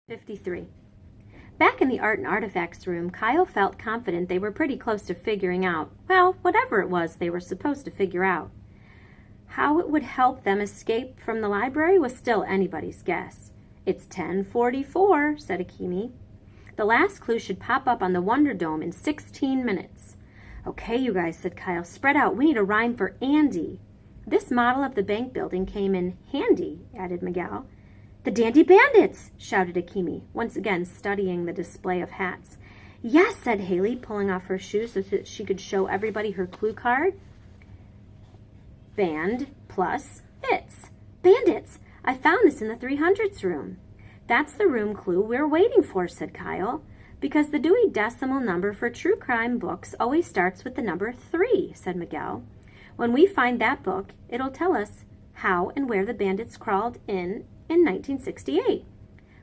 53. Back in the Art and Artifacts room, Kyle felt confident they were pretty close to figuring out, well, whatever it was they were supposed to figure out. How it would help them escape from the library was still anybody's guess. "It's 10:44, said Akimi. "The last clue should pop up on the Wonder Dome in 16 minutes. "Okay, you guys," said Kyle, "spread out. We need a rhyme for Andy." "This model of the bank building came in handy," added Miguel. "The Dandy Bandits!" shouted Akimi, once again studying the display of hats. "Yes," said Haley, pulling off her shoes so that she could show everybody her clue card. Band plus bits. Bandits! I found this in the 300s room. "That's the room clue we're waiting for," said Kyle. "Because the Dewey Decimal number for true crime books always starts with the number 3, said Miguel. "When we find that book, it'll tell us how and where the bandits crawled in 1968.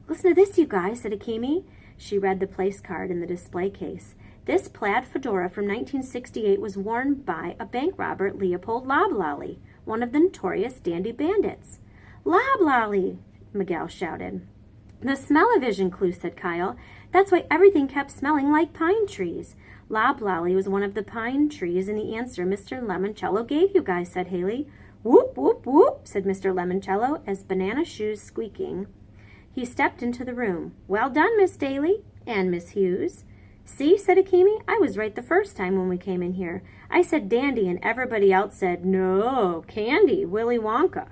"Listen to this, you guys," said Akimi. She read the place card in the display case. "This plaid fedora from 1968 was worn by a bank robber, Leopold Loblolly, one of the notorious Dandy Bandits." "Loblolly!" Miguel shouted. "The smell-o-vision clue," said Kyle. "That's why everything kept smelling like pine trees. Loblolly was one of the pine trees in the answer Mr. Lemoncello gave you guys," said Haley. "Whoop, whoop, whoop," said Mr. Lemoncello as banana shoes squeaking. He stepped into the room. "Well done, Miss Daly and Miss Hughes." "See," said Akimi, "I was right the first time when we came in here. I said dandy and everybody else said, no, candy, Willy Wonka."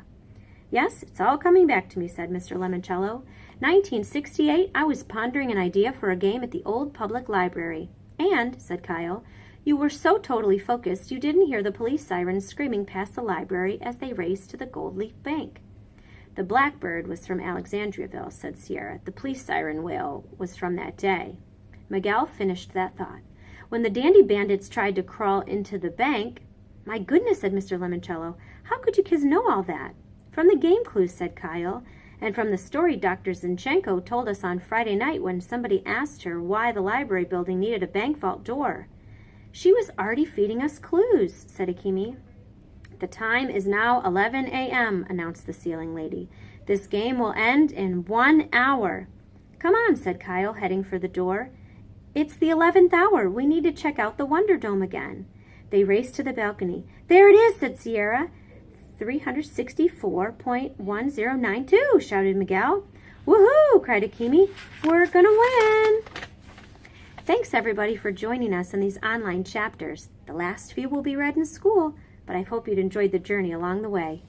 "Yes, it's all coming back to me," said Mr. Lemoncello. 1968, I was pondering an idea for a game at the old public library. And," said Kyle, "you were so totally focused you didn't hear the police sirens screaming past the library as they raced to the Gold Leaf Bank." "The Blackbird was from Alexandriaville," said Sierra. "The police siren whale was from that day." Miguel finished that thought. "When the Dandy Bandits tried to crawl into the bank—" "My goodness," said Mr. Lemoncello. "How could you kids know all that?" "From the game clues," said Kyle. "And from the story Dr. Zinchenko told us on Friday night when somebody asked her why the library building needed a bank vault door." "She was already feeding us clues," said Akimi. "The time is now 11 a.m., announced the ceiling lady. "This game will end in 1 hour. "Come on," said Kyle, heading for the door. "It's the 11th hour. We need to check out the Wonder Dome again." They raced to the balcony. "There it is," said Sierra. 364.1092, shouted Miguel. "Woohoo!" cried Akimi. "We're gonna win!" Thanks, everybody, for joining us in these online chapters. The last few will be read in school, but I hope you'd enjoyed the journey along the way.